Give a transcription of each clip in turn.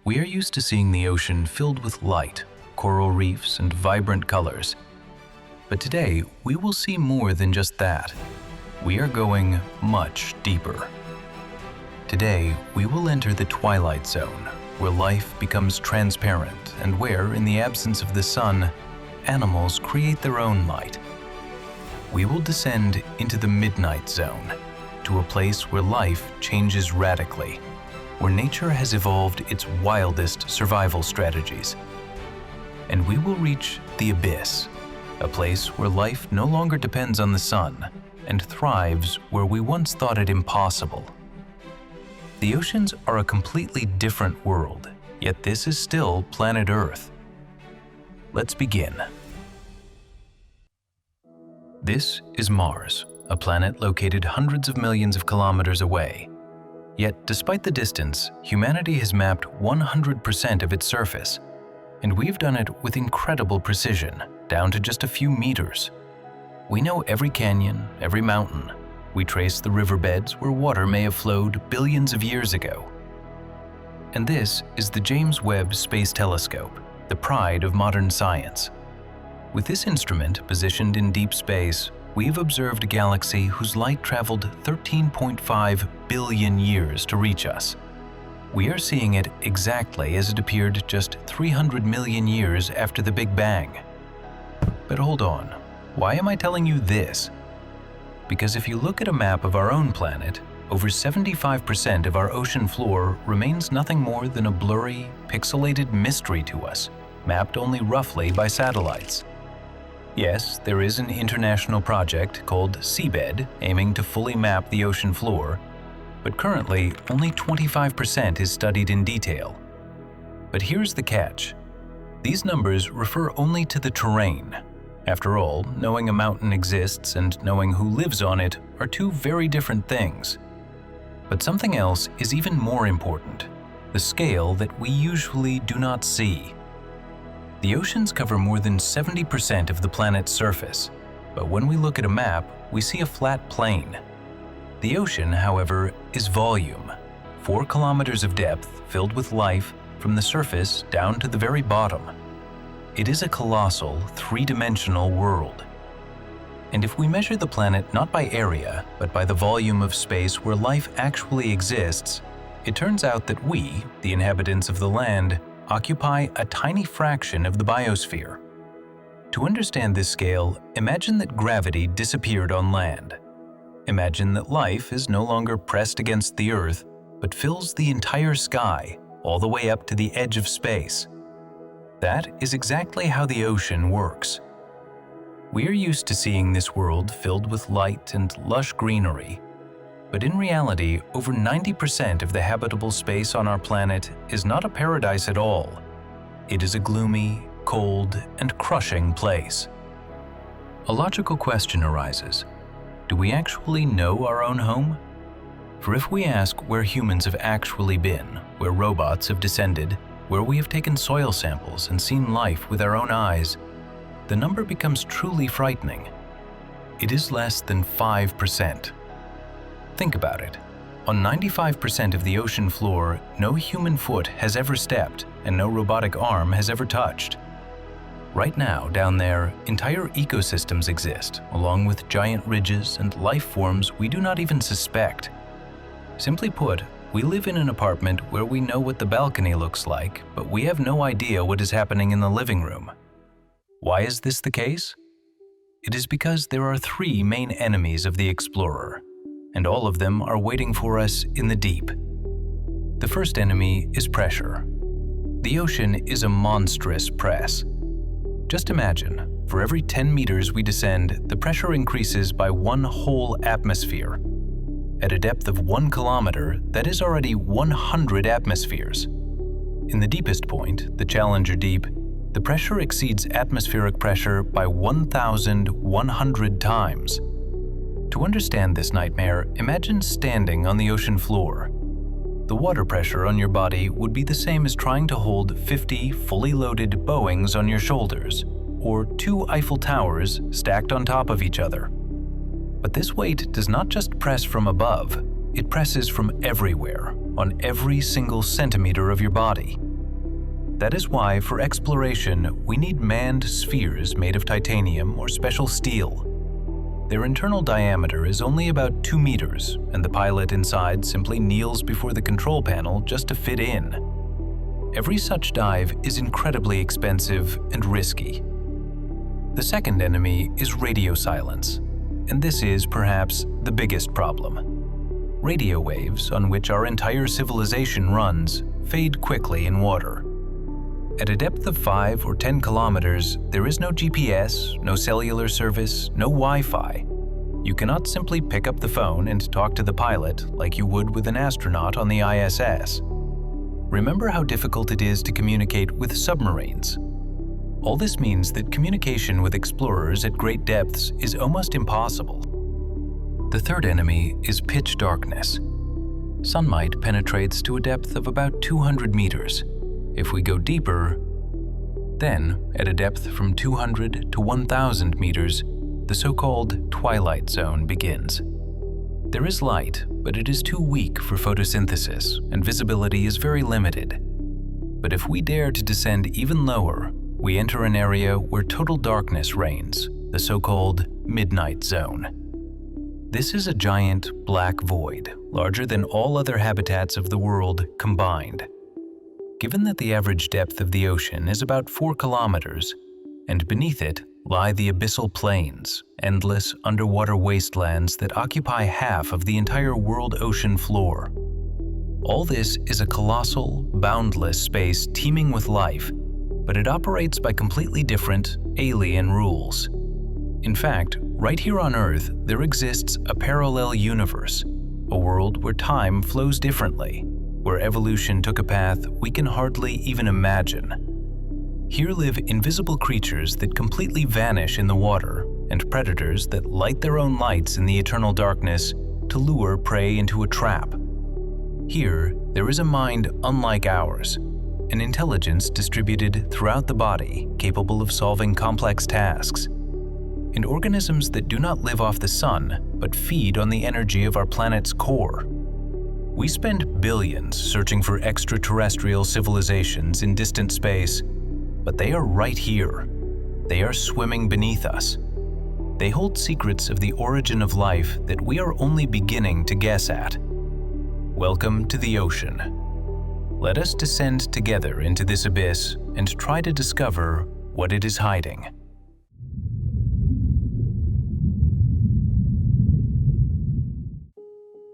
We are used to seeing the ocean filled with light, coral reefs, and vibrant colors. But today, we will see more than just that. We are going much deeper. Today, we will enter the Twilight Zone, where life becomes transparent and where, in the absence of the sun, animals create their own light. We will descend into the Midnight Zone, to a place where life changes radically, where nature has evolved its wildest survival strategies. And we will reach the Abyss, a place where life no longer depends on the sun and thrives where we once thought it impossible. The oceans are a completely different world, yet this is still planet Earth. Let's begin. This is Mars, a planet located hundreds of millions of kilometers away. Yet, despite the distance, humanity has mapped 100% of its surface, and we've done it with incredible precision, down to just a few meters. We know every canyon, every mountain. We trace the riverbeds where water may have flowed billions of years ago. And this is the James Webb Space Telescope, the pride of modern science. With this instrument positioned in deep space, we've observed a galaxy whose light traveled 13.5 billion years to reach us. We are seeing it exactly as it appeared just 300 million years after the Big Bang. But hold on, why am I telling you this? Because if you look at a map of our own planet, over 75% of our ocean floor remains nothing more than a blurry, pixelated mystery to us, mapped only roughly by satellites. Yes, there is an international project called Seabed aiming to fully map the ocean floor, but currently only 25% is studied in detail. But here's the catch. These numbers refer only to the terrain. After all, knowing a mountain exists and knowing who lives on it are two very different things. But something else is even more important, the scale that we usually do not see. The oceans cover more than 70% of the planet's surface, but when we look at a map, we see a flat plain. The ocean, however, is volume, 4 kilometers of depth filled with life from the surface down to the very bottom. It is a colossal, three-dimensional world. And if we measure the planet not by area, but by the volume of space where life actually exists, it turns out that we, the inhabitants of the land, occupy a tiny fraction of the biosphere. To understand this scale, imagine that gravity disappeared on land. Imagine that life is no longer pressed against the Earth, but fills the entire sky, all the way up to the edge of space. That is exactly how the ocean works. We are used to seeing this world filled with light and lush greenery, but in reality, over 90% of the habitable space on our planet is not a paradise at all. It is a gloomy, cold, and crushing place. A logical question arises. Do we actually know our own home? For if we ask where humans have actually been, where robots have descended, where we have taken soil samples and seen life with our own eyes, the number becomes truly frightening. It is less than 5%. Think about it. On 95% of the ocean floor, no human foot has ever stepped and no robotic arm has ever touched. Right now, down there, entire ecosystems exist, along with giant ridges and life forms we do not even suspect. Simply put, we live in an apartment where we know what the balcony looks like, but we have no idea what is happening in the living room. Why is this the case? It is because there are 3 main enemies of the explorer, and all of them are waiting for us in the deep. The first enemy is pressure. The ocean is a monstrous press. Just imagine, for every 10 meters we descend, the pressure increases by 1 whole atmosphere. At a depth of 1 kilometer, that is already 100 atmospheres. In the deepest point, the Challenger Deep, the pressure exceeds atmospheric pressure by 1,100 times. To understand this nightmare, imagine standing on the ocean floor. The water pressure on your body would be the same as trying to hold 50 fully loaded Boeings on your shoulders, or 2 Eiffel Towers stacked on top of each other. But this weight does not just press from above, it presses from everywhere, on every single centimeter of your body. That is why, for exploration, we need manned spheres made of titanium or special steel. Their internal diameter is only about 2 meters, and the pilot inside simply kneels before the control panel just to fit in. Every such dive is incredibly expensive and risky. The second enemy is radio silence, and this is perhaps the biggest problem. Radio waves, on which our entire civilization runs, fade quickly in water. At a depth of 5 or 10 kilometers, there is no GPS, no cellular service, no Wi-Fi. You cannot simply pick up the phone and talk to the pilot like you would with an astronaut on the ISS. Remember how difficult it is to communicate with submarines. All this means that communication with explorers at great depths is almost impossible. The third enemy is pitch darkness. Sunlight penetrates to a depth of about 200 meters. If we go deeper, then, at a depth from 200 to 1,000 meters, the so-called Twilight zone begins. There is light, but it is too weak for photosynthesis, and visibility is very limited. But if we dare to descend even lower, we enter an area where total darkness reigns, the so-called midnight zone. This is a giant black void, larger than all other habitats of the world combined. Given that the average depth of the ocean is about 4 kilometers, and beneath it lie the abyssal plains, endless underwater wastelands that occupy half of the entire world ocean floor. All this is a colossal, boundless space teeming with life, but it operates by completely different, alien rules. In fact, right here on Earth, there exists a parallel universe, a world where time flows differently, where evolution took a path we can hardly even imagine. Here live invisible creatures that completely vanish in the water, and predators that light their own lights in the eternal darkness to lure prey into a trap. Here, there is a mind unlike ours, an intelligence distributed throughout the body capable of solving complex tasks, and organisms that do not live off the sun but feed on the energy of our planet's core. We spend billions searching for extraterrestrial civilizations in distant space, but they are right here. They are swimming beneath us. They hold secrets of the origin of life that we are only beginning to guess at. Welcome to the ocean. Let us descend together into this abyss and try to discover what it is hiding.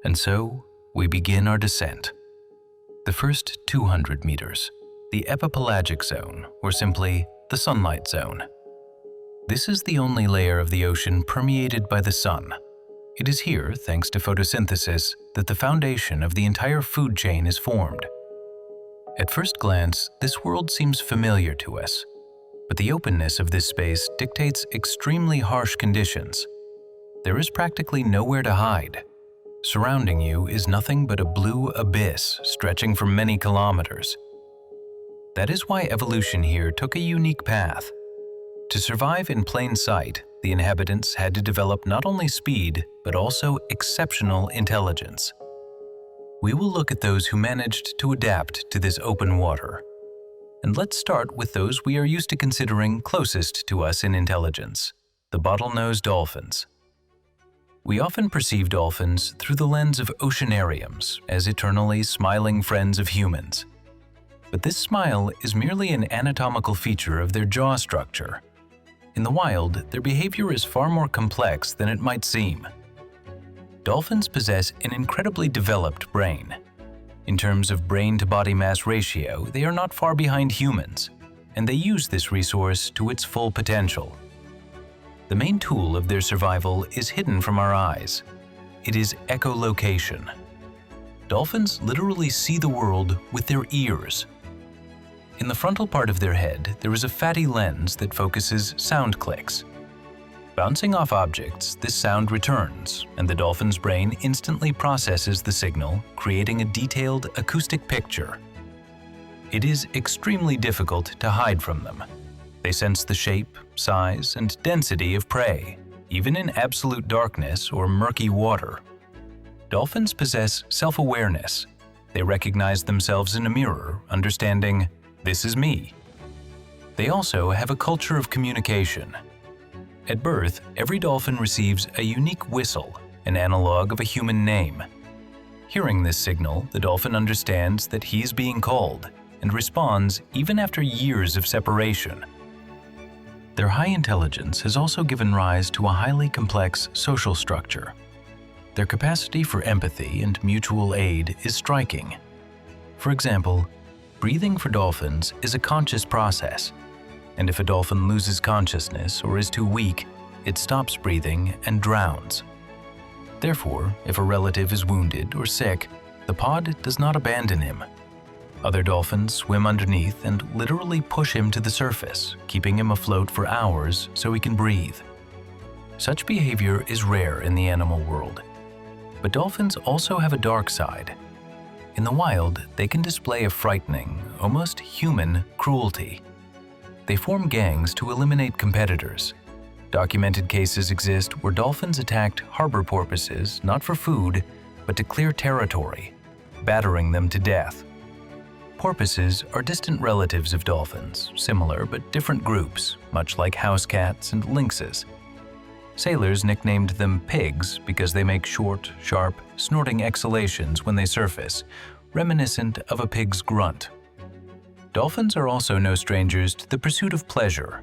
And so, we begin our descent. The first 200 meters, the Epipelagic zone, or simply the sunlight zone. This is the only layer of the ocean permeated by the sun. It is here, thanks to photosynthesis, that the foundation of the entire food chain is formed. At first glance, this world seems familiar to us, but the openness of this space dictates extremely harsh conditions. There is practically nowhere to hide. Surrounding you is nothing but a blue abyss stretching for many kilometers. That is why evolution here took a unique path. To survive in plain sight, the inhabitants had to develop not only speed, but also exceptional intelligence. We will look at those who managed to adapt to this open water. And let's start with those we are used to considering closest to us in intelligence, the bottlenose dolphins. We often perceive dolphins through the lens of oceanariums as eternally smiling friends of humans. But this smile is merely an anatomical feature of their jaw structure. In the wild, their behavior is far more complex than it might seem. Dolphins possess an incredibly developed brain. In terms of brain-to-body mass ratio, they are not far behind humans, and they use this resource to its full potential. The main tool of their survival is hidden from our eyes. It is echolocation. Dolphins literally see the world with their ears. In the frontal part of their head, there is a fatty lens that focuses sound clicks. Bouncing off objects, this sound returns, and the dolphin's brain instantly processes the signal, creating a detailed acoustic picture. It is extremely difficult to hide from them. They sense the shape, size, and density of prey, even in absolute darkness or murky water. Dolphins possess self-awareness. They recognize themselves in a mirror, understanding, "This is me." They also have a culture of communication. At birth, every dolphin receives a unique whistle, an analog of a human name. Hearing this signal, the dolphin understands that he is being called and responds even after years of separation. Their high intelligence has also given rise to a highly complex social structure. Their capacity for empathy and mutual aid is striking. For example, breathing for dolphins is a conscious process, and if a dolphin loses consciousness or is too weak, it stops breathing and drowns. Therefore, if a relative is wounded or sick, the pod does not abandon him. Other dolphins swim underneath and literally push him to the surface, keeping him afloat for hours so he can breathe. Such behavior is rare in the animal world. But dolphins also have a dark side. In the wild, they can display a frightening, almost human, cruelty. They form gangs to eliminate competitors. Documented cases exist where dolphins attacked harbor porpoises not for food, but to clear territory, battering them to death. Porpoises are distant relatives of dolphins, similar but different groups, much like house cats and lynxes. Sailors nicknamed them pigs because they make short, sharp, snorting exhalations when they surface, reminiscent of a pig's grunt. Dolphins are also no strangers to the pursuit of pleasure.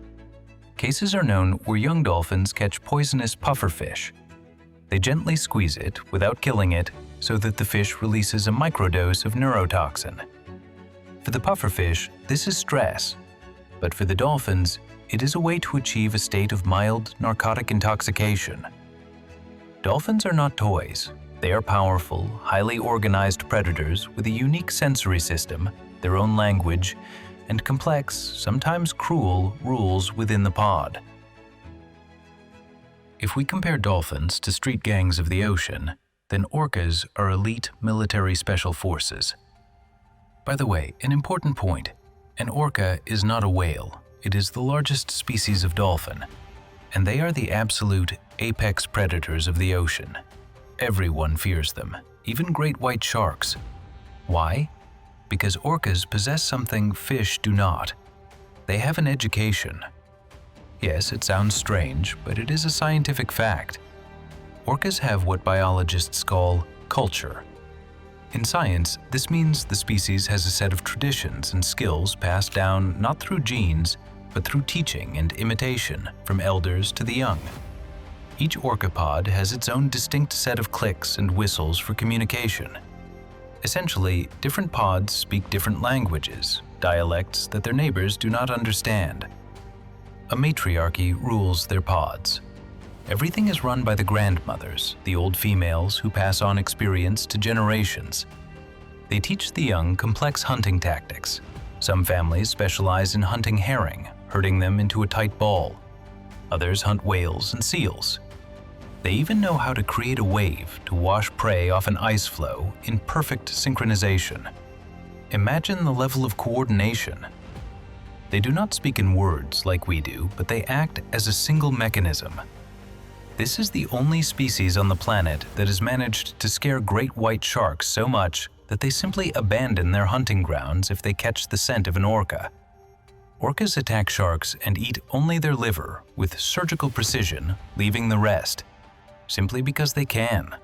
Cases are known where young dolphins catch poisonous pufferfish. They gently squeeze it without killing it so that the fish releases a microdose of neurotoxin. For the pufferfish, this is stress, but for the dolphins, it is a way to achieve a state of mild narcotic intoxication. Dolphins are not toys. They are powerful, highly organized predators with a unique sensory system, their own language, and complex, sometimes cruel, rules within the pod. If we compare dolphins to street gangs of the ocean, then orcas are elite military special forces. By the way, an important point, an orca is not a whale. It is the largest species of dolphin, and they are the absolute apex predators of the ocean. Everyone fears them, even great white sharks. Why? Because orcas possess something fish do not. They have an education. Yes, it sounds strange, but it is a scientific fact. Orcas have what biologists call culture. In science, this means the species has a set of traditions and skills passed down not through genes, but through teaching and imitation from elders to the young. Each orca pod has its own distinct set of clicks and whistles for communication. Essentially, different pods speak different languages, dialects that their neighbors do not understand. A matriarchy rules their pods. Everything is run by the grandmothers, the old females who pass on experience to generations. They teach the young complex hunting tactics. Some families specialize in hunting herring, herding them into a tight ball. Others hunt whales and seals. They even know how to create a wave to wash prey off an ice floe in perfect synchronization. Imagine the level of coordination. They do not speak in words like we do, but they act as a single mechanism. This is the only species on the planet that has managed to scare great white sharks so much that they simply abandon their hunting grounds if they catch the scent of an orca. Orcas attack sharks and eat only their liver with surgical precision, leaving the rest, simply because they can.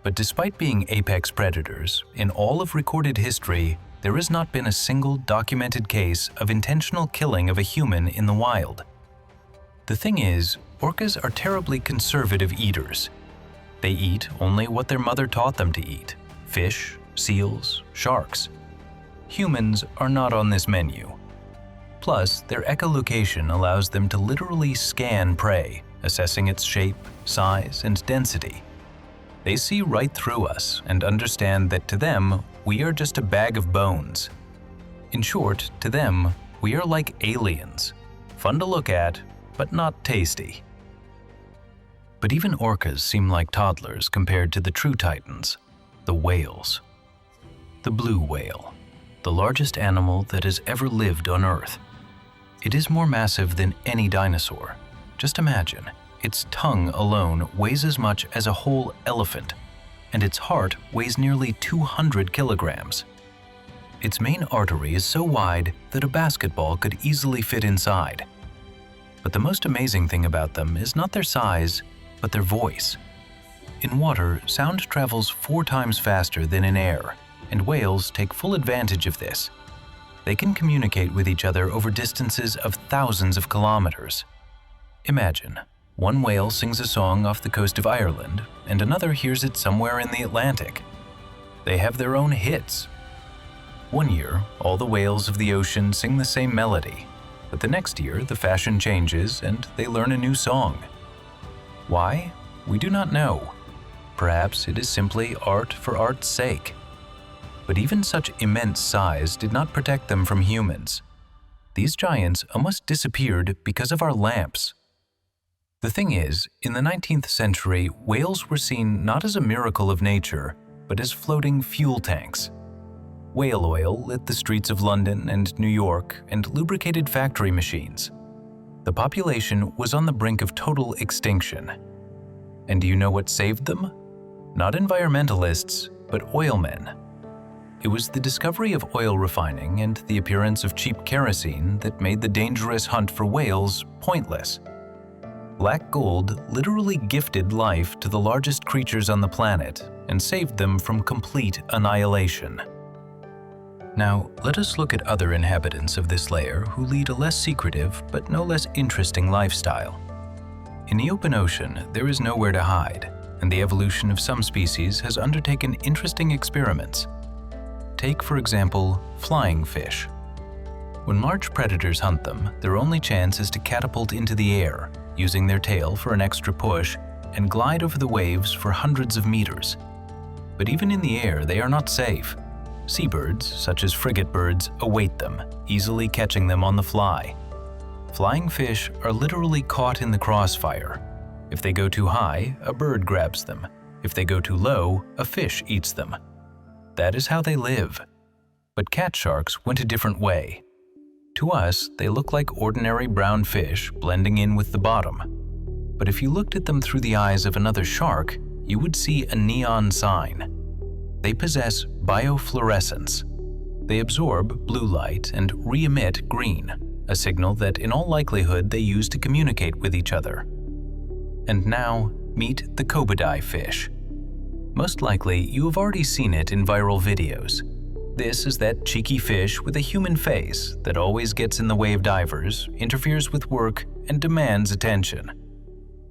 But despite being apex predators, in all of recorded history, there has not been a single documented case of intentional killing of a human in the wild. The thing is, orcas are terribly conservative eaters. They eat only what their mother taught them to eat: fish, seals, sharks. Humans are not on this menu. Plus, their echolocation allows them to literally scan prey, assessing its shape, size, and density. They see right through us and understand that to them, we are just a bag of bones. In short, to them, we are like aliens, fun to look at, but not tasty. But even orcas seem like toddlers compared to the true titans, the whales. The blue whale, the largest animal that has ever lived on Earth. It is more massive than any dinosaur. Just imagine, its tongue alone weighs as much as a whole elephant, and its heart weighs nearly 200 kilograms. Its main artery is so wide that a basketball could easily fit inside. But the most amazing thing about them is not their size, but their voice. In water, sound travels 4 times faster than in air, and whales take full advantage of this. They can communicate with each other over distances of thousands of kilometers. Imagine, one whale sings a song off the coast of Ireland, and another hears it somewhere in the Atlantic. They have their own hits. One year, all the whales of the ocean sing the same melody, but the next year the fashion changes and they learn a new song. Why? We do not know. Perhaps it is simply art for art's sake. But even such immense size did not protect them from humans. These giants almost disappeared because of our lamps. The thing is, in the 19th century, whales were seen not as a miracle of nature, but as floating fuel tanks. Whale oil lit the streets of London and New York and lubricated factory machines. The population was on the brink of total extinction. And do you know what saved them? Not environmentalists, but oilmen. It was the discovery of oil refining and the appearance of cheap kerosene that made the dangerous hunt for whales pointless. Black gold literally gifted life to the largest creatures on the planet and saved them from complete annihilation. Now, let us look at other inhabitants of this layer who lead a less secretive but no less interesting lifestyle. In the open ocean, there is nowhere to hide, and the evolution of some species has undertaken interesting experiments. Take, for example, flying fish. When large predators hunt them, their only chance is to catapult into the air, using their tail for an extra push, and glide over the waves for hundreds of meters. But even in the air, they are not safe. Seabirds, such as frigate birds, await them, easily catching them on the fly. Flying fish are literally caught in the crossfire. If they go too high, a bird grabs them. If they go too low, a fish eats them. That is how they live. But cat sharks went a different way. To us, they look like ordinary brown fish blending in with the bottom. But if you looked at them through the eyes of another shark, you would see a neon sign. They possess biofluorescence. They absorb blue light and re-emit green, a signal that in all likelihood they use to communicate with each other. And now, meet the cobidai fish. Most likely, you have already seen it in viral videos. This is that cheeky fish with a human face that always gets in the way of divers, interferes with work, and demands attention.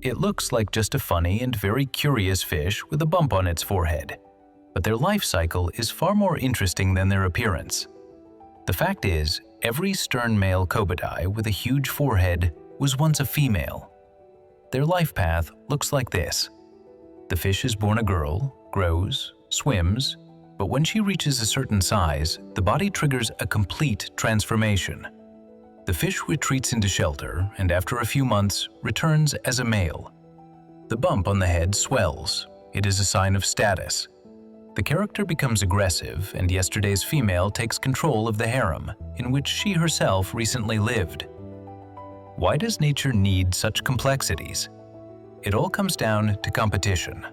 It looks like just a funny and very curious fish with a bump on its forehead. But their life cycle is far more interesting than their appearance. The fact is, every stern male cobidai with a huge forehead was once a female. Their life path looks like this. The fish is born a girl, grows, swims, but when she reaches a certain size, the body triggers a complete transformation. The fish retreats into shelter and after a few months returns as a male. The bump on the head swells. It is a sign of status. The character becomes aggressive, and yesterday's female takes control of the harem, in which she herself recently lived. Why does nature need such complexities? It all comes down to competition.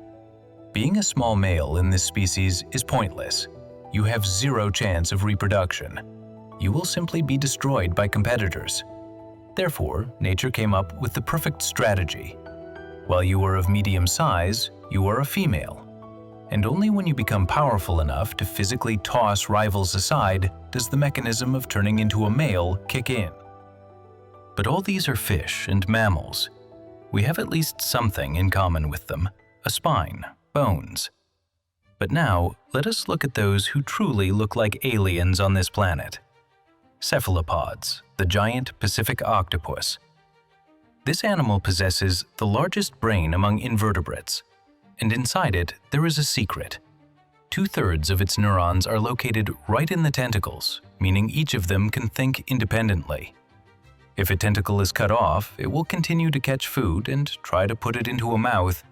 Being a small male in this species is pointless. You have zero chance of reproduction. You will simply be destroyed by competitors. Therefore, nature came up with the perfect strategy. While you are of medium size, you are a female. And only when you become powerful enough to physically toss rivals aside does the mechanism of turning into a male kick in. But all these are fish and mammals. We have at least something in common with them, a spine, bones. But now, let us look at those who truly look like aliens on this planet. Cephalopods, the giant Pacific octopus. This animal possesses the largest brain among invertebrates. And inside it, there is a secret. 2/3 of its neurons are located right in the tentacles, meaning each of them can think independently. If a tentacle is cut off, it will continue to catch food and try to put it into a mouth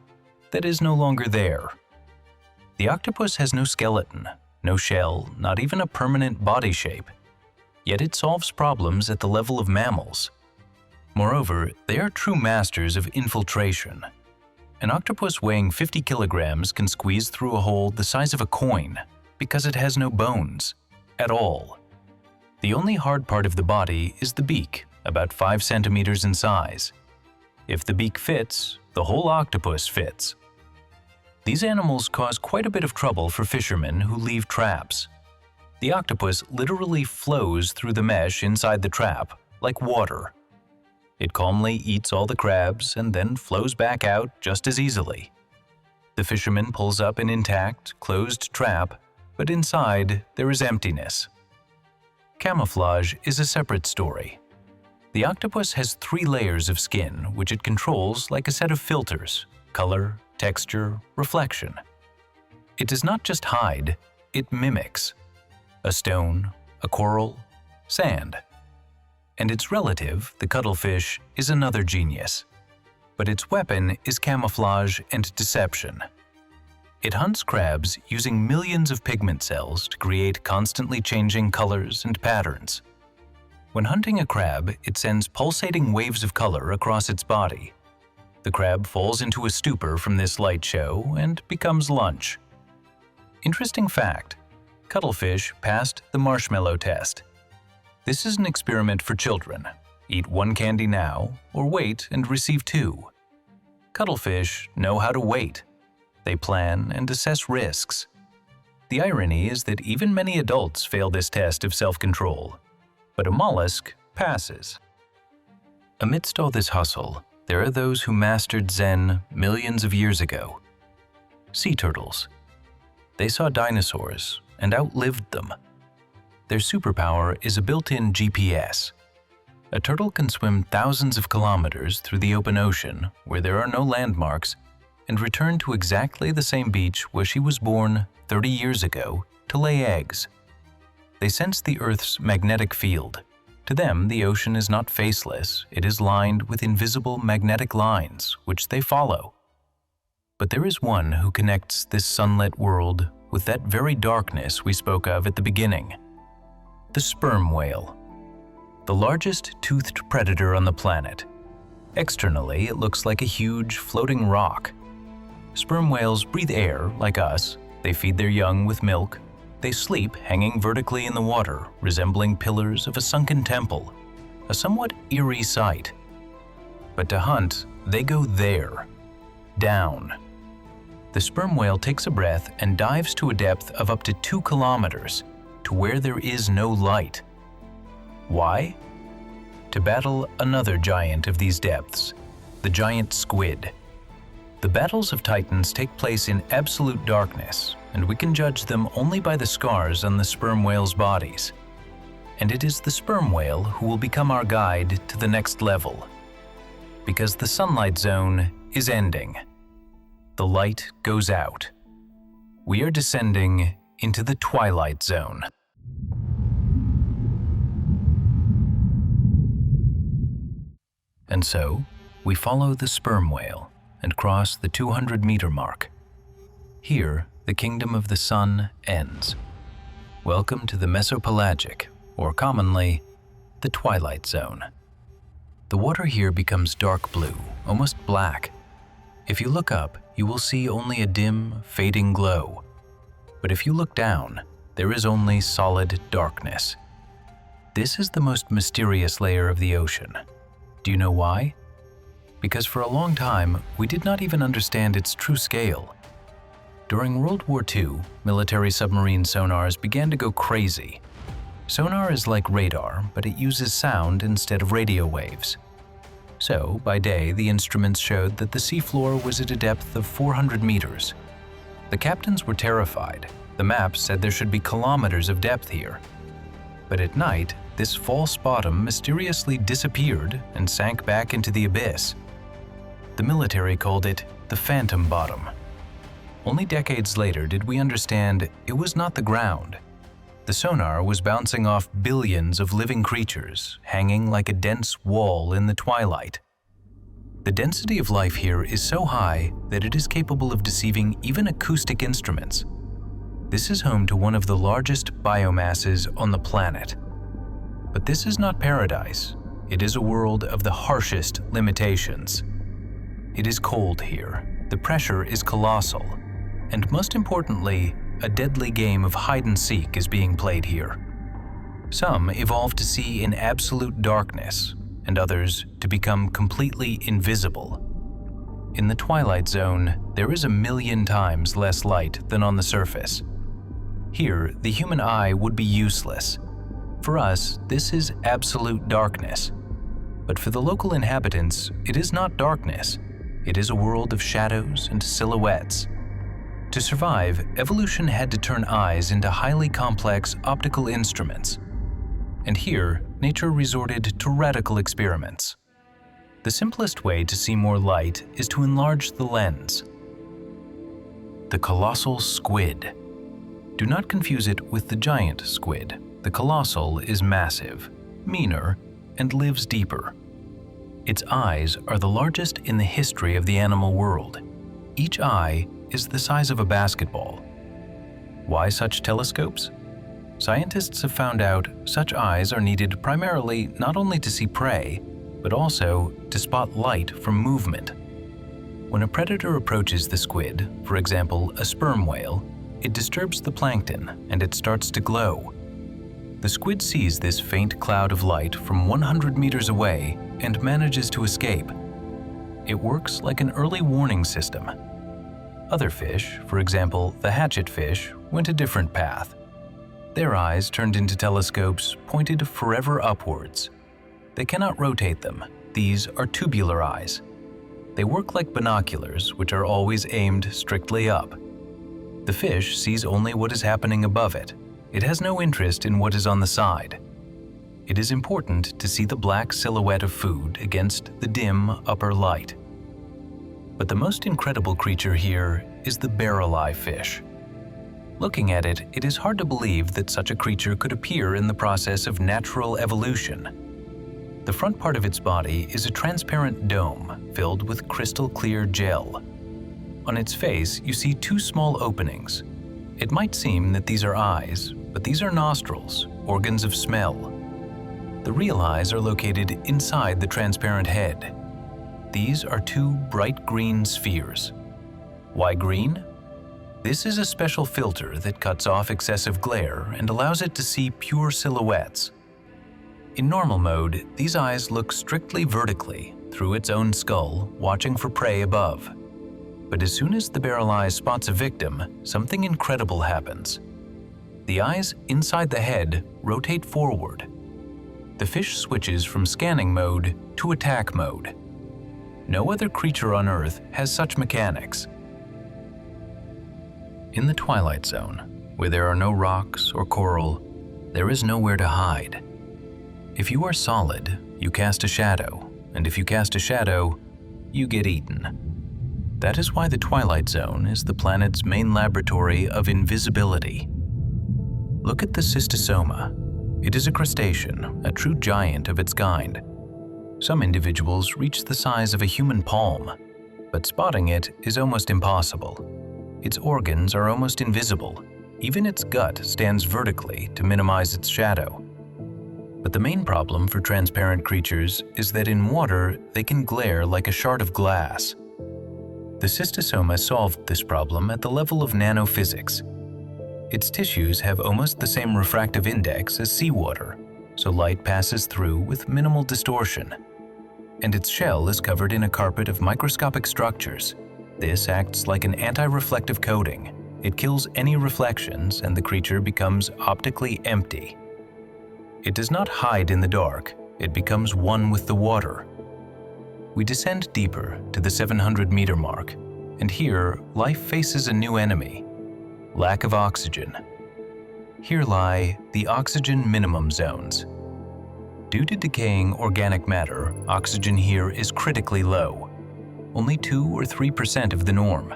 that is no longer there. The octopus has no skeleton, no shell, not even a permanent body shape. Yet it solves problems at the level of mammals. Moreover, they are true masters of infiltration. An octopus weighing 50 kilograms can squeeze through a hole the size of a coin because it has no bones. at all. The only hard part of the body is the beak, about 5 centimeters in size. If the beak fits, the whole octopus fits. These animals cause quite a bit of trouble for fishermen who leave traps. The octopus literally flows through the mesh inside the trap, like water. It calmly eats all the crabs and then flows back out just as easily. The fisherman pulls up an intact, closed trap, but inside there is emptiness. Camouflage is a separate story. The octopus has 3 layers of skin, which it controls like a set of filters: color, texture, reflection. It does not just hide, it mimics. A stone, a coral, sand. And its relative, the cuttlefish, is another genius. But its weapon is camouflage and deception. It hunts crabs using millions of pigment cells to create constantly changing colors and patterns. When hunting a crab, it sends pulsating waves of color across its body. The crab falls into a stupor from this light show and becomes lunch. Interesting fact: cuttlefish passed the marshmallow test. This is an experiment for children. Eat 1 candy now, or wait and receive 2. Cuttlefish know how to wait. They plan and assess risks. The irony is that even many adults fail this test of self-control, but a mollusk passes. Amidst all this hustle, there are those who mastered Zen millions of years ago. Sea turtles. They saw dinosaurs and outlived them. Their superpower is a built-in GPS. A turtle can swim thousands of kilometers through the open ocean where there are no landmarks and return to exactly the same beach where she was born 30 years ago to lay eggs. They sense the Earth's magnetic field. To them, the ocean is not faceless, it is lined with invisible magnetic lines, which they follow. But there is one who connects this sunlit world with that very darkness we spoke of at the beginning. The sperm whale. The largest toothed predator on the planet. Externally, it looks like a huge, floating rock. Sperm whales breathe air like us, they feed their young with milk, they sleep hanging vertically in the water, resembling pillars of a sunken temple, a somewhat eerie sight. But to hunt, they go there, down. The sperm whale takes a breath and dives to a depth of up to 2 kilometers, to where there is no light. Why? To battle another giant of these depths, the giant squid. The battles of titans take place in absolute darkness, and we can judge them only by the scars on the sperm whales' bodies. And it is the sperm whale who will become our guide to the next level. Because the sunlight zone is ending. The light goes out. We are descending into the twilight zone. And so, we follow the sperm whale and cross the 200-meter mark. Here, the kingdom of the sun ends. Welcome to the Mesopelagic, or commonly, the Twilight Zone. The water here becomes dark blue, almost black. If you look up, you will see only a dim, fading glow. But if you look down, there is only solid darkness. This is the most mysterious layer of the ocean. Do you know why? Because for a long time, we did not even understand its true scale. During World War II, military submarine sonars began to go crazy. Sonar is like radar, but it uses sound instead of radio waves. So, by day, the instruments showed that the seafloor was at a depth of 400 meters. The captains were terrified. The maps said there should be kilometers of depth here. But at night, this false bottom mysteriously disappeared and sank back into the abyss. The military called it the phantom bottom. Only decades later did we understand it was not the ground. The sonar was bouncing off billions of living creatures, hanging like a dense wall in the twilight. The density of life here is so high that it is capable of deceiving even acoustic instruments. This is home to one of the largest biomasses on the planet. But this is not paradise. It is a world of the harshest limitations. It is cold here, the pressure is colossal, and most importantly, a deadly game of hide-and-seek is being played here. Some evolved to see in absolute darkness, and others to become completely invisible. In the twilight zone, there is 1,000,000 times less light than on the surface. Here, the human eye would be useless. For us, this is absolute darkness. But for the local inhabitants, it is not darkness. It is a world of shadows and silhouettes. To survive, evolution had to turn eyes into highly complex optical instruments. And here, nature resorted to radical experiments. The simplest way to see more light is to enlarge the lens. The colossal squid. Do not confuse it with the giant squid. The colossal is massive, meaner, and lives deeper. Its eyes are the largest in the history of the animal world. Each eye is the size of a basketball. Why such telescopes? Scientists have found out such eyes are needed primarily not only to see prey, but also to spot light from movement. When a predator approaches the squid, for example, a sperm whale, it disturbs the plankton and it starts to glow. The squid sees this faint cloud of light from 100 meters away and manages to escape. It works like an early warning system. Other fish, for example, the hatchetfish, went a different path. Their eyes turned into telescopes pointed forever upwards. They cannot rotate them. These are tubular eyes. They work like binoculars, which are always aimed strictly up. The fish sees only what is happening above it. It has no interest in what is on the side. It is important to see the black silhouette of food against the dim upper light. But the most incredible creature here is the barrel eye fish. Looking at it, it is hard to believe that such a creature could appear in the process of natural evolution. The front part of its body is a transparent dome filled with crystal clear gel. On its face, you see two small openings. It might seem that these are eyes, but these are nostrils, organs of smell. The real eyes are located inside the transparent head. These are two bright green spheres. Why green? This is a special filter that cuts off excessive glare and allows it to see pure silhouettes. In normal mode, these eyes look strictly vertically through its own skull, watching for prey above. But as soon as the barrel eye spots a victim, something incredible happens. The eyes inside the head rotate forward. The fish switches from scanning mode to attack mode. No other creature on Earth has such mechanics. In the Twilight Zone, where there are no rocks or coral, there is nowhere to hide. If you are solid, you cast a shadow, and if you cast a shadow, you get eaten. That is why the Twilight Zone is the planet's main laboratory of invisibility. Look at the cystosoma. It is a crustacean, a true giant of its kind. Some individuals reach the size of a human palm, but spotting it is almost impossible. Its organs are almost invisible. Even its gut stands vertically to minimize its shadow. But the main problem for transparent creatures is that in water they can glare like a shard of glass. The cystosoma solved this problem at the level of nanophysics. Its tissues have almost the same refractive index as seawater, so light passes through with minimal distortion. And its shell is covered in a carpet of microscopic structures. This acts like an anti-reflective coating. It kills any reflections and the creature becomes optically empty. It does not hide in the dark, it becomes one with the water. We descend deeper to the 700-meter mark, and here life faces a new enemy: lack of oxygen. Here lie the oxygen minimum zones. Due to decaying organic matter, oxygen here is critically low, only 2 or 3% of the norm.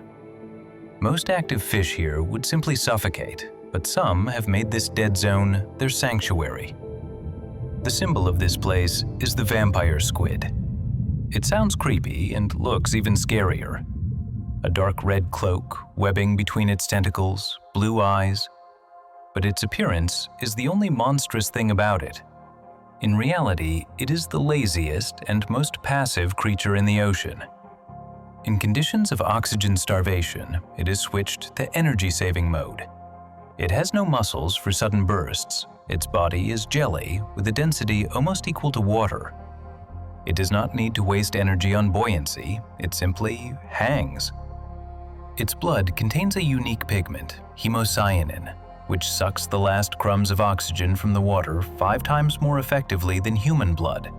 Most active fish here would simply suffocate, but some have made this dead zone their sanctuary. The symbol of this place is the vampire squid. It sounds creepy and looks even scarier. A dark red cloak, webbing between its tentacles, blue eyes. But its appearance is the only monstrous thing about it. In reality, it is the laziest and most passive creature in the ocean. In conditions of oxygen starvation, it is switched to energy-saving mode. It has no muscles for sudden bursts. Its body is jelly with a density almost equal to water. It does not need to waste energy on buoyancy, it simply hangs. Its blood contains a unique pigment, hemocyanin, which sucks the last crumbs of oxygen from the water 5 times more effectively than human blood.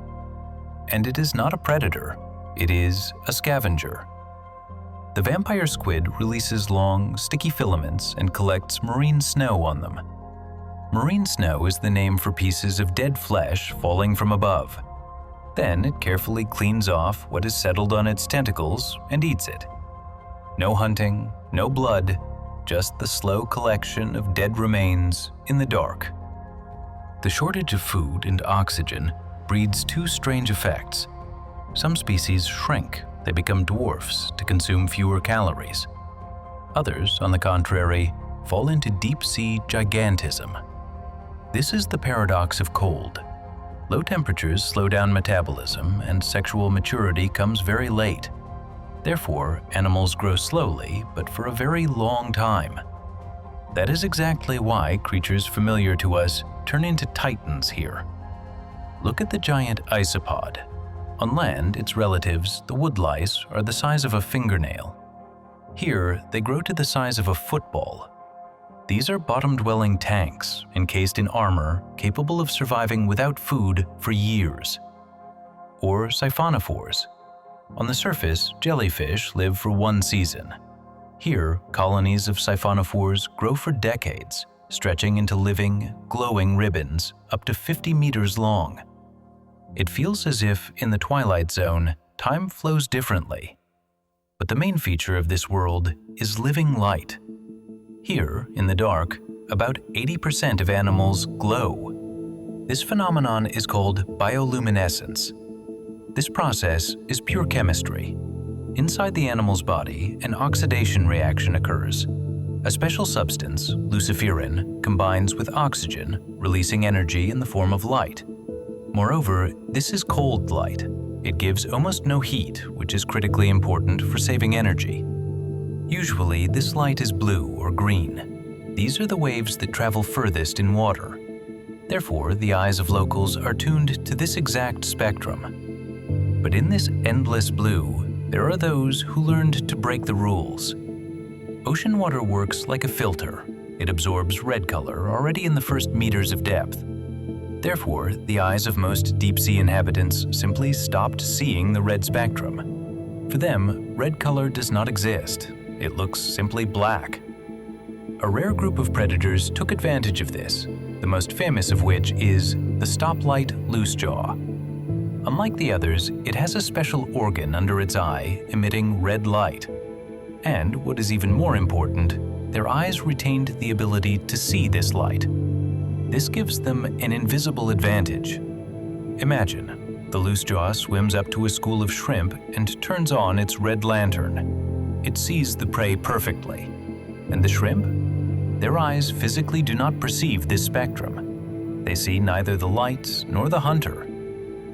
And it is not a predator, it is a scavenger. The vampire squid releases long, sticky filaments and collects marine snow on them. Marine snow is the name for pieces of dead flesh falling from above. Then it carefully cleans off what has settled on its tentacles and eats it. No hunting, no blood, just the slow collection of dead remains in the dark. The shortage of food and oxygen breeds 2 strange effects. Some species shrink, they become dwarfs to consume fewer calories. Others, on the contrary, fall into deep-sea gigantism. This is the paradox of cold. Low temperatures slow down metabolism and sexual maturity comes very late. Therefore, animals grow slowly, but for a very long time. That is exactly why creatures familiar to us turn into titans here. Look at the giant isopod. On land, its relatives, the woodlice, are the size of a fingernail. Here, they grow to the size of a football. These are bottom-dwelling tanks, encased in armor, capable of surviving without food for years. Or siphonophores. On the surface, jellyfish live for 1 season. Here, colonies of siphonophores grow for decades, stretching into living, glowing ribbons up to 50 meters long. It feels as if, in the Twilight Zone, time flows differently. But the main feature of this world is living light. Here, in the dark, about 80% of animals glow. This phenomenon is called bioluminescence. This process is pure chemistry. Inside the animal's body, an oxidation reaction occurs. A special substance, luciferin, combines with oxygen, releasing energy in the form of light. Moreover, this is cold light. It gives almost no heat, which is critically important for saving energy. Usually, this light is blue or green. These are the waves that travel furthest in water. Therefore, the eyes of locals are tuned to this exact spectrum. But in this endless blue, there are those who learned to break the rules. Ocean water works like a filter. It absorbs red color already in the first meters of depth. Therefore, the eyes of most deep-sea inhabitants simply stopped seeing the red spectrum. For them, red color does not exist. It looks simply black. A rare group of predators took advantage of this, the most famous of which is the stoplight loosejaw. Unlike the others, it has a special organ under its eye emitting red light. And, what is even more important, their eyes retained the ability to see this light. This gives them an invisible advantage. Imagine, the loosejaw swims up to a school of shrimp and turns on its red lantern. It sees the prey perfectly. And the shrimp? Their eyes physically do not perceive this spectrum. They see neither the light nor the hunter.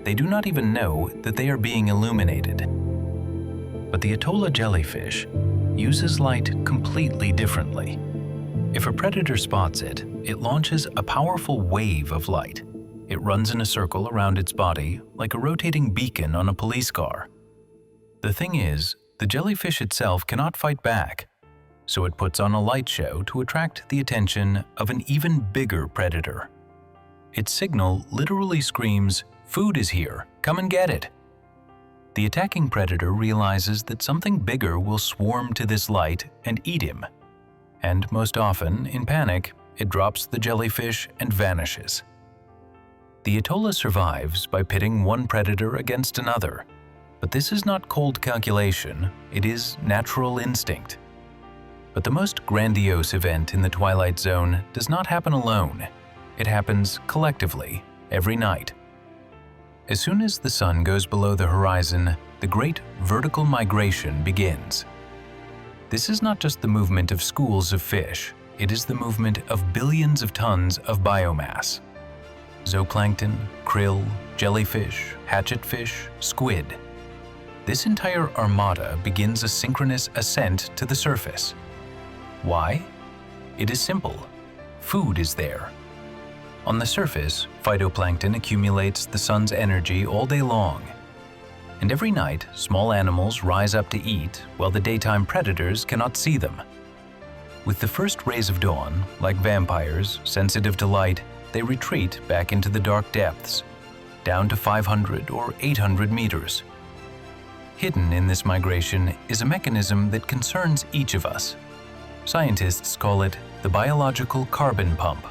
They do not even know that they are being illuminated. But the Atolla jellyfish uses light completely differently. If a predator spots it, it launches a powerful wave of light. It runs in a circle around its body like a rotating beacon on a police car. The thing is, the jellyfish itself cannot fight back, so it puts on a light show to attract the attention of an even bigger predator. Its signal literally screams, "Food is here, come and get it." The attacking predator realizes that something bigger will swarm to this light and eat him. And most often, in panic, it drops the jellyfish and vanishes. The Atolla survives by pitting one predator against another. But this is not cold calculation, it is natural instinct. But the most grandiose event in the Twilight Zone does not happen alone. It happens collectively, every night. As soon as the sun goes below the horizon, the great vertical migration begins. This is not just the movement of schools of fish, it is the movement of billions of tons of biomass. Zooplankton, krill, jellyfish, hatchetfish, squid. This entire armada begins a synchronous ascent to the surface. Why? It is simple. Food is there. On the surface, phytoplankton accumulates the sun's energy all day long. And every night, small animals rise up to eat while the daytime predators cannot see them. With the first rays of dawn, like vampires, sensitive to light, they retreat back into the dark depths, down to 500 or 800 meters. Hidden in this migration is a mechanism that concerns each of us. Scientists call it the biological carbon pump.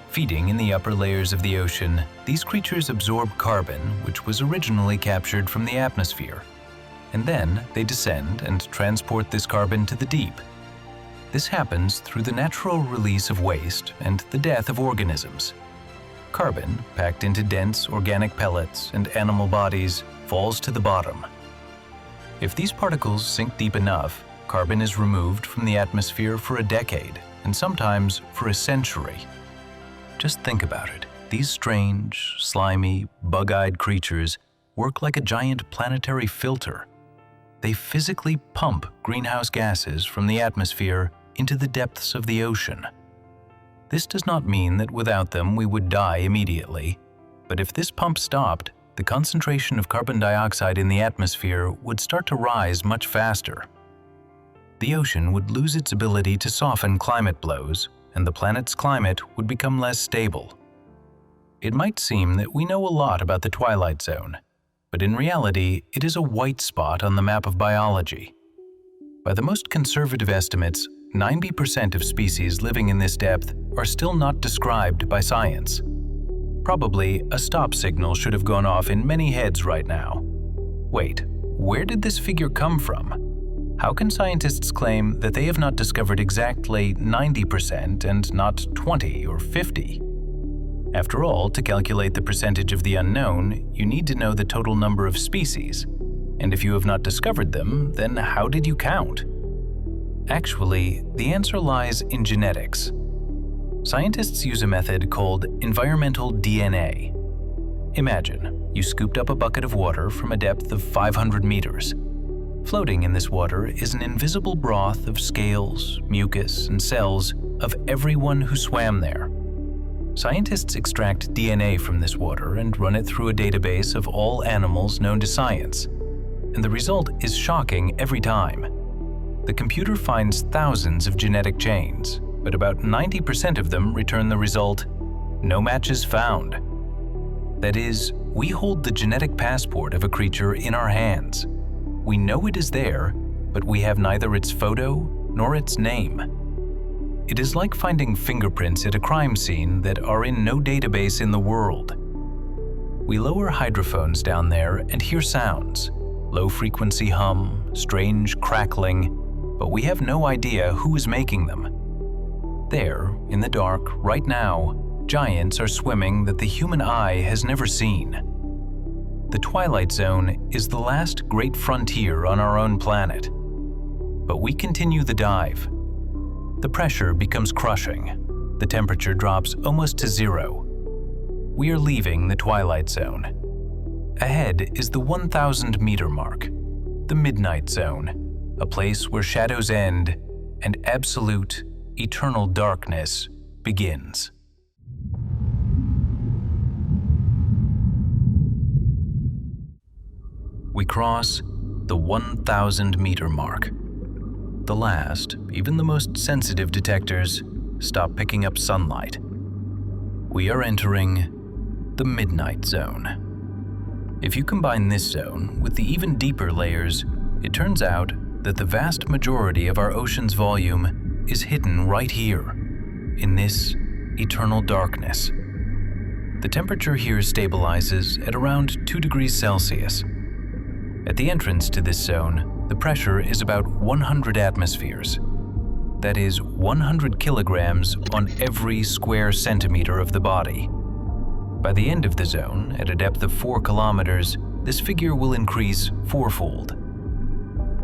Feeding in the upper layers of the ocean, these creatures absorb carbon, which was originally captured from the atmosphere, and then they descend and transport this carbon to the deep. This happens through the natural release of waste and the death of organisms. Carbon, packed into dense organic pellets and animal bodies, falls to the bottom. If these particles sink deep enough, carbon is removed from the atmosphere for a decade, and sometimes for a century. Just think about it. These strange, slimy, bug-eyed creatures work like a giant planetary filter. They physically pump greenhouse gases from the atmosphere into the depths of the ocean. This does not mean that without them we would die immediately, but if this pump stopped, the concentration of carbon dioxide in the atmosphere would start to rise much faster. The ocean would lose its ability to soften climate blows, and the planet's climate would become less stable. It might seem that we know a lot about the Twilight Zone, but in reality, it is a white spot on the map of biology. By the most conservative estimates, 90% of species living in this depth are still not described by science. Probably a stop signal should have gone off in many heads right now. Wait, where did this figure come from? How can scientists claim that they have not discovered exactly 90% and not 20 or 50? After all, to calculate the percentage of the unknown, you need to know the total number of species. And if you have not discovered them, then how did you count? Actually, the answer lies in genetics. Scientists use a method called environmental DNA. Imagine, you scooped up a bucket of water from a depth of 500 meters. Floating in this water is an invisible broth of scales, mucus, and cells of everyone who swam there. Scientists extract DNA from this water and run it through a database of all animals known to science. And the result is shocking every time. The computer finds thousands of genetic chains, but about 90% of them return the result, no matches found. That is, we hold the genetic passport of a creature in our hands. We know it is there, but we have neither its photo nor its name. It is like finding fingerprints at a crime scene that are in no database in the world. We lower hydrophones down there and hear sounds, low-frequency hum, strange crackling, but we have no idea who is making them. There, in the dark, right now, giants are swimming that the human eye has never seen. The Twilight Zone is the last great frontier on our own planet. But we continue the dive. The pressure becomes crushing. The temperature drops almost to zero. We are leaving the Twilight Zone. Ahead is the 1,000-meter mark, the Midnight Zone, a place where shadows end and absolute, eternal darkness begins. We cross the 1,000-meter mark. The last, even the most sensitive detectors, stop picking up sunlight. We are entering the Midnight Zone. If you combine this zone with the even deeper layers, it turns out that the vast majority of our ocean's volume is hidden right here, in this eternal darkness. The temperature here stabilizes at around 2 degrees Celsius. At the entrance to this zone, the pressure is about 100 atmospheres. That is 100 kilograms on every square centimeter of the body. By the end of the zone, at a depth of 4 kilometers, this figure will increase fourfold.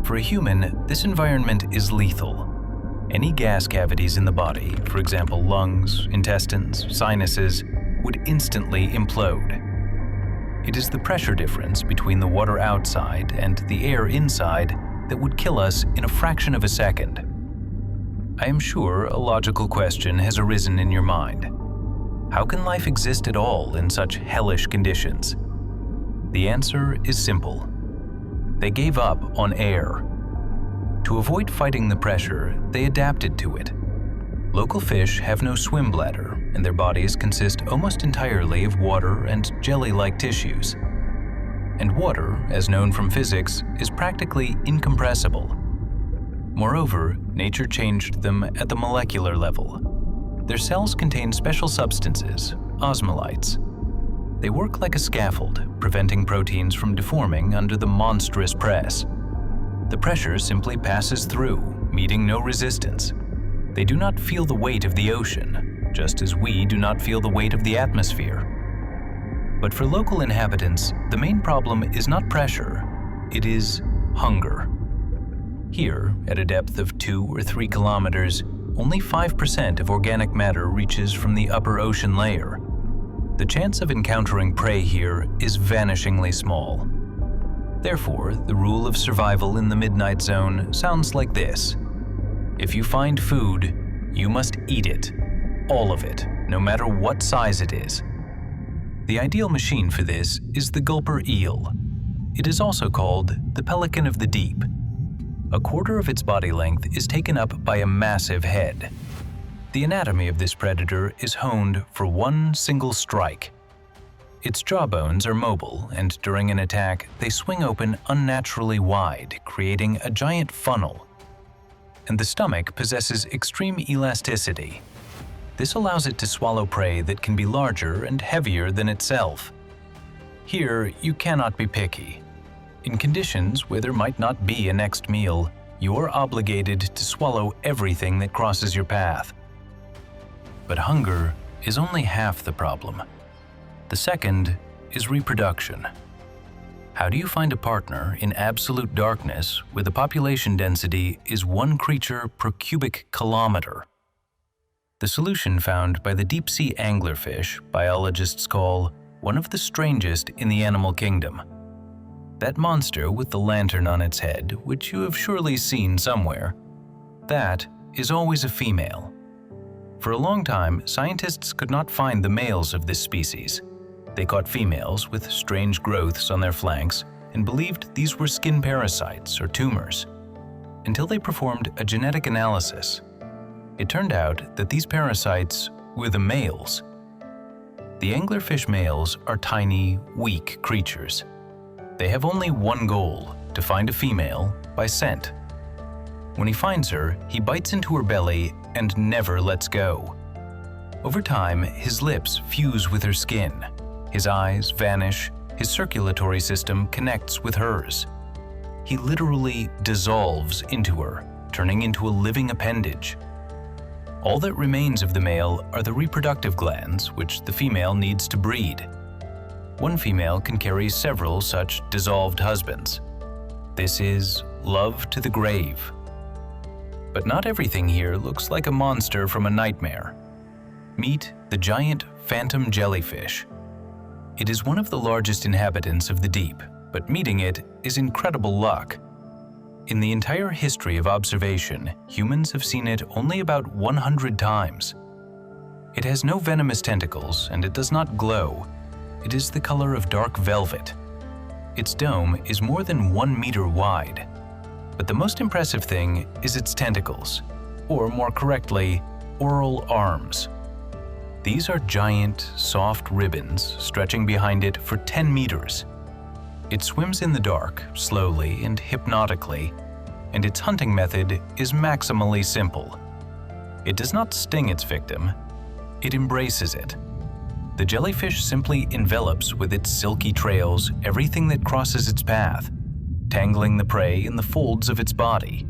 For a human, this environment is lethal. Any gas cavities in the body, for example lungs, intestines, sinuses, would instantly implode. It is the pressure difference between the water outside and the air inside that would kill us in a fraction of a second. I am sure a logical question has arisen in your mind. How can life exist at all in such hellish conditions? The answer is simple. They gave up on air. To avoid fighting the pressure, they adapted to it. Local fish have no swim bladder, and their bodies consist almost entirely of water and jelly-like tissues. And water, as known from physics, is practically incompressible. Moreover, nature changed them at the molecular level. Their cells contain special substances, osmolytes. They work like a scaffold, preventing proteins from deforming under the monstrous press. The pressure simply passes through, meeting no resistance. They do not feel the weight of the ocean, just as we do not feel the weight of the atmosphere. But for local inhabitants, the main problem is not pressure, it is hunger. Here, at a depth of 2 or 3 kilometers, only 5% of organic matter reaches from the upper ocean layer. The chance of encountering prey here is vanishingly small. Therefore, the rule of survival in the midnight zone sounds like this. If you find food, you must eat it. All of it, no matter what size it is. The ideal machine for this is the gulper eel. It is also called the pelican of the deep. A quarter of its body length is taken up by a massive head. The anatomy of this predator is honed for one single strike. Its jawbones are mobile, and during an attack, they swing open unnaturally wide, creating a giant funnel. And the stomach possesses extreme elasticity. This allows it to swallow prey that can be larger and heavier than itself. Here, you cannot be picky. In conditions where there might not be a next meal, you are obligated to swallow everything that crosses your path. But hunger is only half the problem. The second is reproduction. How do you find a partner in absolute darkness where the population density is 1 creature per cubic kilometer? The solution found by the deep-sea anglerfish biologists call one of the strangest in the animal kingdom. That monster with the lantern on its head, which you have surely seen somewhere, that is always a female. For a long time, scientists could not find the males of this species. They caught females with strange growths on their flanks and believed these were skin parasites or tumors, until they performed a genetic analysis. It turned out that these parasites were the males. The anglerfish males are tiny, weak creatures. They have only one goal, to find a female by scent. When he finds her, he bites into her belly and never lets go. Over time, his lips fuse with her skin. His eyes vanish, his circulatory system connects with hers. He literally dissolves into her, turning into a living appendage. All that remains of the male are the reproductive glands, which the female needs to breed. One female can carry several such dissolved husbands. This is love to the grave. But not everything here looks like a monster from a nightmare. Meet the giant phantom jellyfish. It is one of the largest inhabitants of the deep, but meeting it is incredible luck. In the entire history of observation, humans have seen it only about 100 times. It has no venomous tentacles and it does not glow. It is the color of dark velvet. Its dome is more than 1 meter wide. But the most impressive thing is its tentacles, or more correctly, oral arms. These are giant, soft ribbons stretching behind it for 10 meters. It swims in the dark, slowly and hypnotically, and its hunting method is maximally simple. It does not sting its victim, it embraces it. The jellyfish simply envelops with its silky trails everything that crosses its path, tangling the prey in the folds of its body.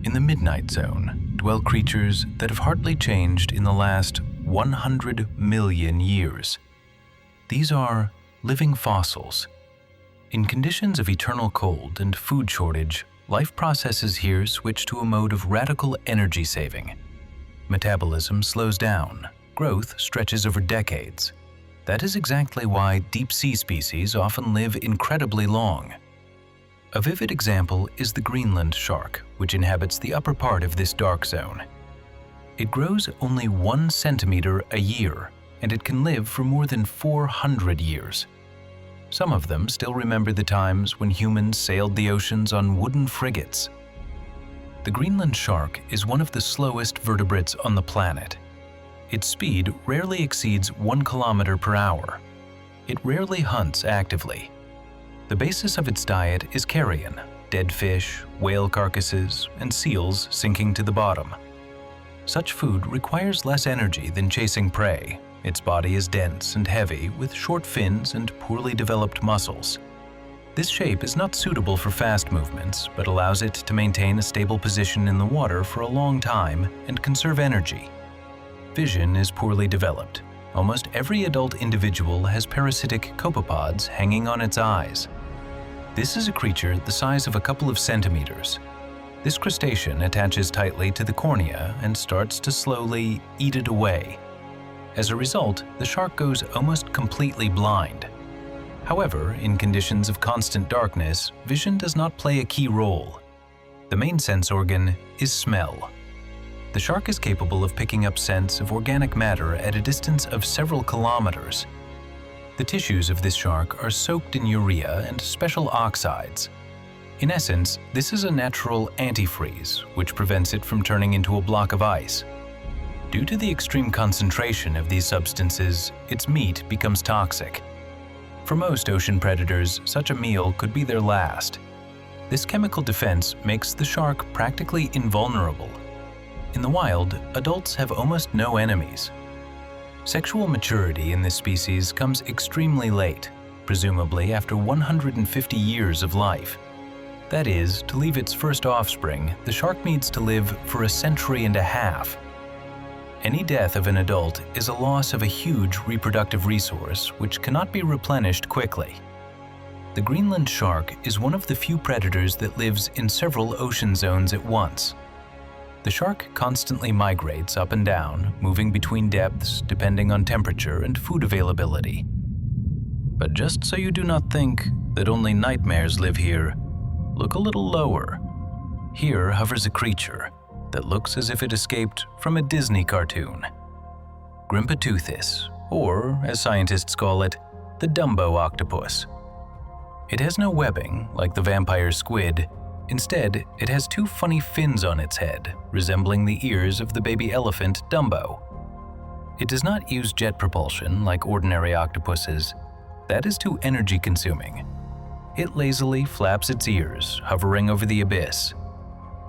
In the midnight zone dwell creatures that have hardly changed in the last 100 million years. These are living fossils. In conditions of eternal cold and food shortage, life processes here switch to a mode of radical energy saving. Metabolism slows down, growth stretches over decades. That is exactly why deep-sea species often live incredibly long. A vivid example is the Greenland shark, which inhabits the upper part of this dark zone. It grows only 1 centimeter a year, and it can live for more than 400 years. Some of them still remember the times when humans sailed the oceans on wooden frigates. The Greenland shark is one of the slowest vertebrates on the planet. Its speed rarely exceeds 1 kilometer per hour. It rarely hunts actively. The basis of its diet is carrion, dead fish, whale carcasses, and seals sinking to the bottom. Such food requires less energy than chasing prey. Its body is dense and heavy, with short fins and poorly developed muscles. This shape is not suitable for fast movements, but allows it to maintain a stable position in the water for a long time and conserve energy. Vision is poorly developed. Almost every adult individual has parasitic copepods hanging on its eyes. This is a creature the size of a couple of centimeters. This crustacean attaches tightly to the cornea and starts to slowly eat it away. As a result, the shark goes almost completely blind. However, in conditions of constant darkness, vision does not play a key role. The main sense organ is smell. The shark is capable of picking up scents of organic matter at a distance of several kilometers. The tissues of this shark are soaked in urea and special oxides. In essence, this is a natural antifreeze, which prevents it from turning into a block of ice. Due to the extreme concentration of these substances, its meat becomes toxic. For most ocean predators, such a meal could be their last. This chemical defense makes the shark practically invulnerable. In the wild, adults have almost no enemies. Sexual maturity in this species comes extremely late, presumably after 150 years of life. That is, to leave its first offspring, the shark needs to live for 1.5 centuries. Any death of an adult is a loss of a huge reproductive resource which cannot be replenished quickly. The Greenland shark is one of the few predators that lives in several ocean zones at once. The shark constantly migrates up and down, moving between depths depending on temperature and food availability. But just so you do not think that only nightmares live here, look a little lower. Here hovers a creature that looks as if it escaped from a Disney cartoon. Grimpoteuthis, or as scientists call it, the Dumbo octopus. It has no webbing like the vampire squid. Instead, it has 2 funny fins on its head, resembling the ears of the baby elephant Dumbo. It does not use jet propulsion like ordinary octopuses. That is too energy-consuming. It lazily flaps its ears, hovering over the abyss.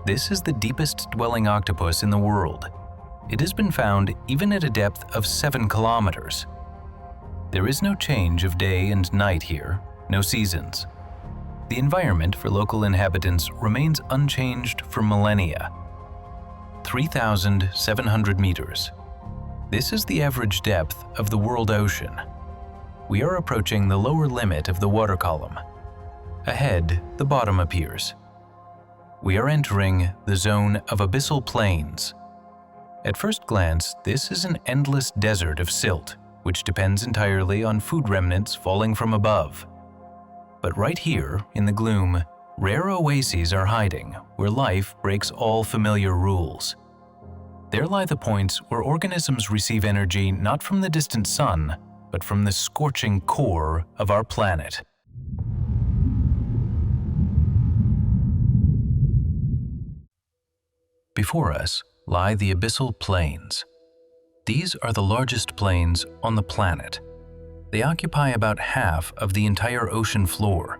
This is the deepest dwelling octopus in the world. It has been found even at a depth of 7 kilometers. There is no change of day and night here, no seasons. The environment for local inhabitants remains unchanged for millennia. 3,700 meters. This is the average depth of the world ocean. We are approaching the lower limit of the water column. Ahead, the bottom appears. We are entering the zone of abyssal plains. At first glance, this is an endless desert of silt, which depends entirely on food remnants falling from above. But right here, in the gloom, rare oases are hiding, where life breaks all familiar rules. There lie the points where organisms receive energy not from the distant sun, but from the scorching core of our planet. Before us lie the abyssal plains. These are the largest plains on the planet. They occupy about half of the entire ocean floor.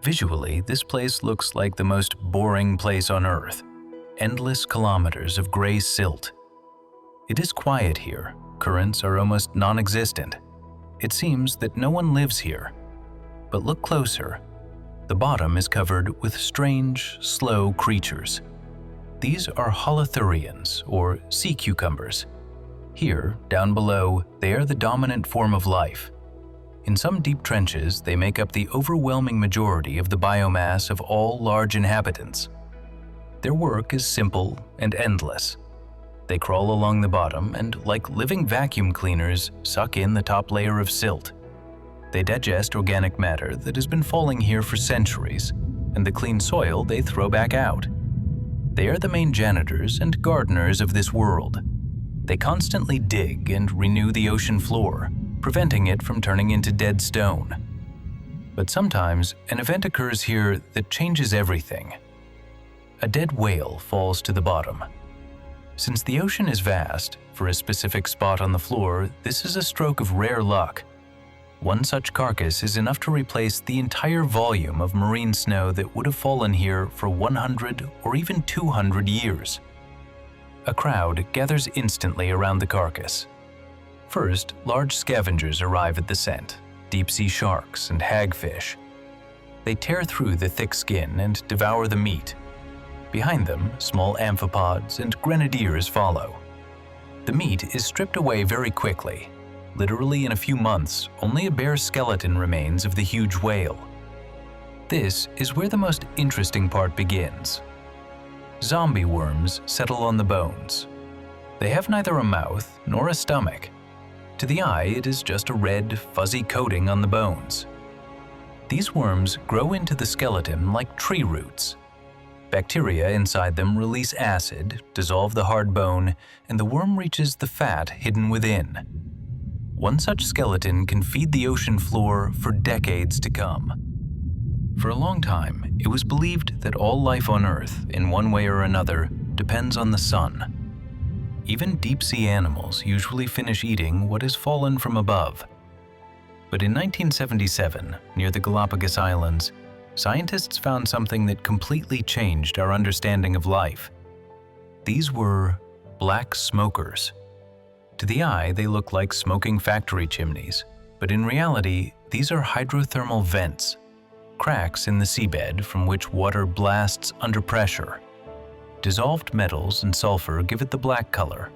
Visually, this place looks like the most boring place on Earth. Endless kilometers of gray silt. It is quiet here. Currents are almost non-existent. It seems that no one lives here. But look closer. The bottom is covered with strange, slow creatures. These are holothurians, or sea cucumbers. Here, down below, they are the dominant form of life. In some deep trenches, they make up the overwhelming majority of the biomass of all large inhabitants. Their work is simple and endless. They crawl along the bottom and, like living vacuum cleaners, suck in the top layer of silt. They digest organic matter that has been falling here for centuries, and the clean soil they throw back out. They are the main janitors and gardeners of this world. They constantly dig and renew the ocean floor, preventing it from turning into dead stone. But sometimes an event occurs here that changes everything. A dead whale falls to the bottom. Since the ocean is vast, for a specific spot on the floor, this is a stroke of rare luck. One such carcass is enough to replace the entire volume of marine snow that would have fallen here for 100 or even 200 years. A crowd gathers instantly around the carcass. First, large scavengers arrive at the scent, deep-sea sharks and hagfish. They tear through the thick skin and devour the meat. Behind them, small amphipods and grenadiers follow. The meat is stripped away very quickly. Literally in a few months, only a bare skeleton remains of the huge whale. This is where the most interesting part begins. Zombie worms settle on the bones. They have neither a mouth nor a stomach. To the eye, it is just a red, fuzzy coating on the bones. These worms grow into the skeleton like tree roots. Bacteria inside them release acid, dissolve the hard bone, and the worm reaches the fat hidden within. One such skeleton can feed the ocean floor for decades to come. For a long time, it was believed that all life on Earth, in one way or another, depends on the sun. Even deep-sea animals usually finish eating what has fallen from above. But in 1977, near the Galapagos Islands, scientists found something that completely changed our understanding of life. These were black smokers. To the eye, they look like smoking factory chimneys, but in reality, these are hydrothermal vents, cracks in the seabed from which water blasts under pressure. Dissolved metals and sulfur give it the black color.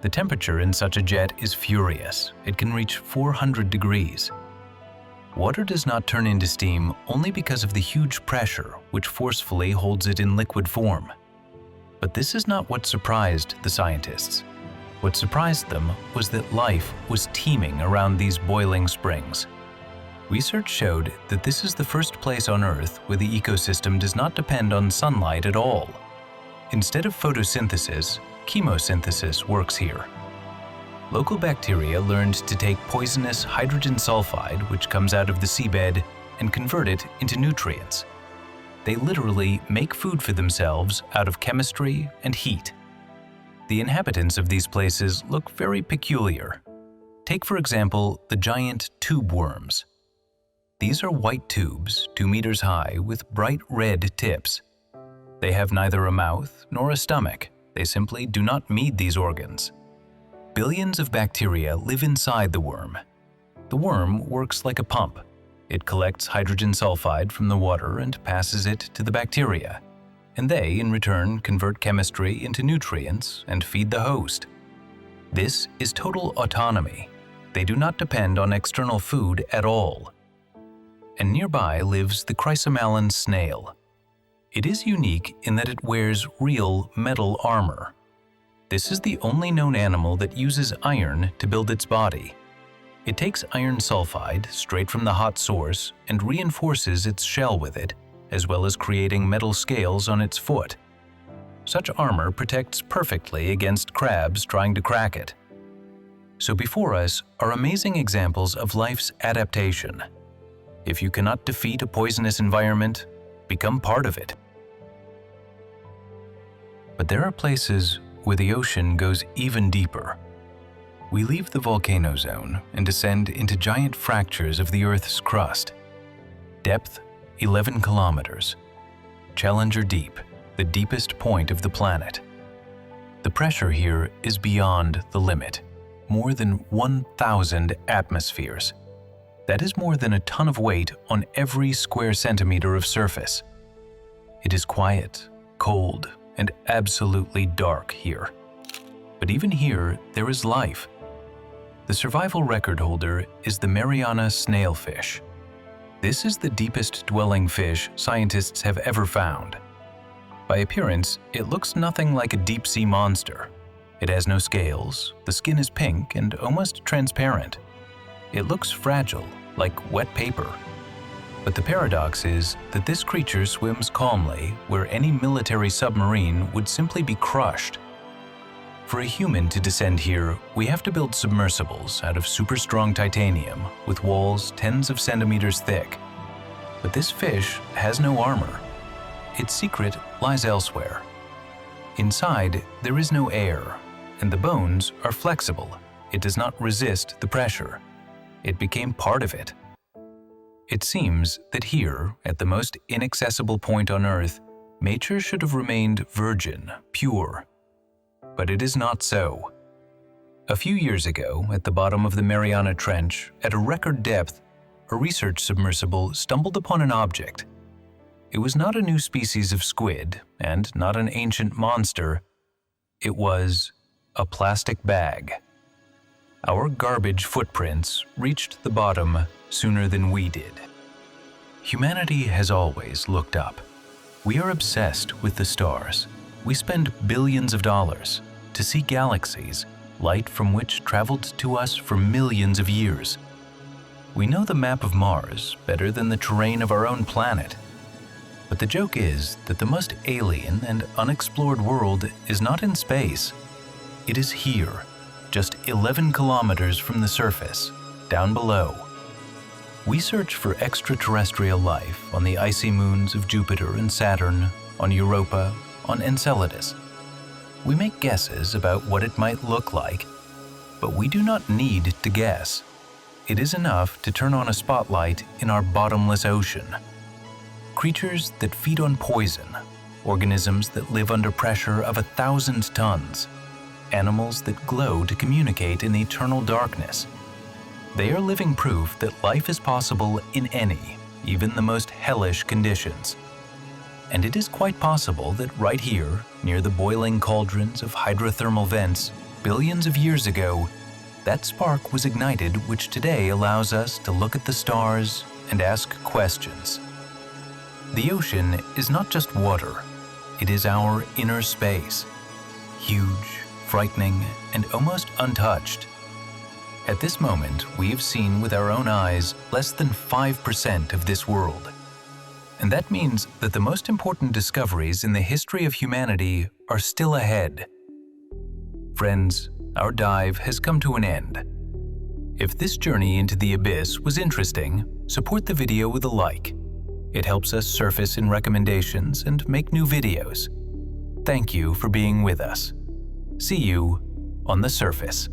The temperature in such a jet is furious. It can reach 400 degrees. Water does not turn into steam only because of the huge pressure which forcefully holds it in liquid form. But this is not what surprised the scientists. What surprised them was that life was teeming around these boiling springs. Research showed that this is the first place on Earth where the ecosystem does not depend on sunlight at all. Instead of photosynthesis, chemosynthesis works here. Local bacteria learned to take poisonous hydrogen sulfide, which comes out of the seabed, and convert it into nutrients. They literally make food for themselves out of chemistry and heat. The inhabitants of these places look very peculiar. Take, for example, the giant tube worms. These are white tubes, 2 meters high, with bright red tips. They have neither a mouth nor a stomach. They simply do not need these organs. Billions of bacteria live inside the worm. The worm works like a pump. It collects hydrogen sulfide from the water and passes it to the bacteria, and they, in return, convert chemistry into nutrients and feed the host. This is total autonomy. They do not depend on external food at all. And nearby lives the chrysomelon snail. It is unique in that it wears real metal armor. This is the only known animal that uses iron to build its body. It takes iron sulfide straight from the hot source and reinforces its shell with it, as well as creating metal scales on its foot. Such armor protects perfectly against crabs trying to crack it. So before us are amazing examples of life's adaptation. If you cannot defeat a poisonous environment, become part of it. But there are places where the ocean goes even deeper. We leave the volcano zone and descend into giant fractures of the Earth's crust. Depth, 11 kilometers. Challenger Deep, the deepest point of the planet. The pressure here is beyond the limit, more than 1,000 atmospheres. That is more than a ton of weight on every square centimeter of surface. It is quiet, cold, and absolutely dark here. But even here, there is life. The survival record holder is the Mariana snailfish. This is the deepest dwelling fish scientists have ever found. By appearance, it looks nothing like a deep-sea monster. It has no scales, the skin is pink and almost transparent. It looks fragile, like wet paper. But the paradox is that this creature swims calmly where any military submarine would simply be crushed. For a human to descend here, we have to build submersibles out of super strong titanium with walls tens of centimeters thick. But this fish has no armor. Its secret lies elsewhere. Inside, there is no air, and the bones are flexible. It does not resist the pressure. It became part of it. It seems that here, at the most inaccessible point on Earth, nature should have remained virgin, pure. But it is not so. A few years ago, at the bottom of the Mariana Trench, at a record depth, a research submersible stumbled upon an object. It was not a new species of squid, and not an ancient monster. It was a plastic bag. Our garbage footprints reached the bottom sooner than we did. Humanity has always looked up. We are obsessed with the stars. We spend billions of dollars to see galaxies, light from which traveled to us for millions of years. We know the map of Mars better than the terrain of our own planet. But the joke is that the most alien and unexplored world is not in space. It is here, just 11 kilometers from the surface, down below. We search for extraterrestrial life on the icy moons of Jupiter and Saturn, on Europa, on Enceladus. We make guesses about what it might look like, but we do not need to guess. It is enough to turn on a spotlight in our bottomless ocean. Creatures that feed on poison, organisms that live under pressure of 1,000 tons, animals that glow to communicate in eternal darkness. They are living proof that life is possible in any, even the most hellish conditions. And it is quite possible that right here, near the boiling cauldrons of hydrothermal vents, billions of years ago, that spark was ignited which today allows us to look at the stars and ask questions. The ocean is not just water, it is our inner space, huge, frightening, and almost untouched. At this moment, we have seen with our own eyes less than 5% of this world. And that means that the most important discoveries in the history of humanity are still ahead. Friends, our dive has come to an end. If this journey into the abyss was interesting, support the video with a like. It helps us surface in recommendations and make new videos. Thank you for being with us. See you on the surface.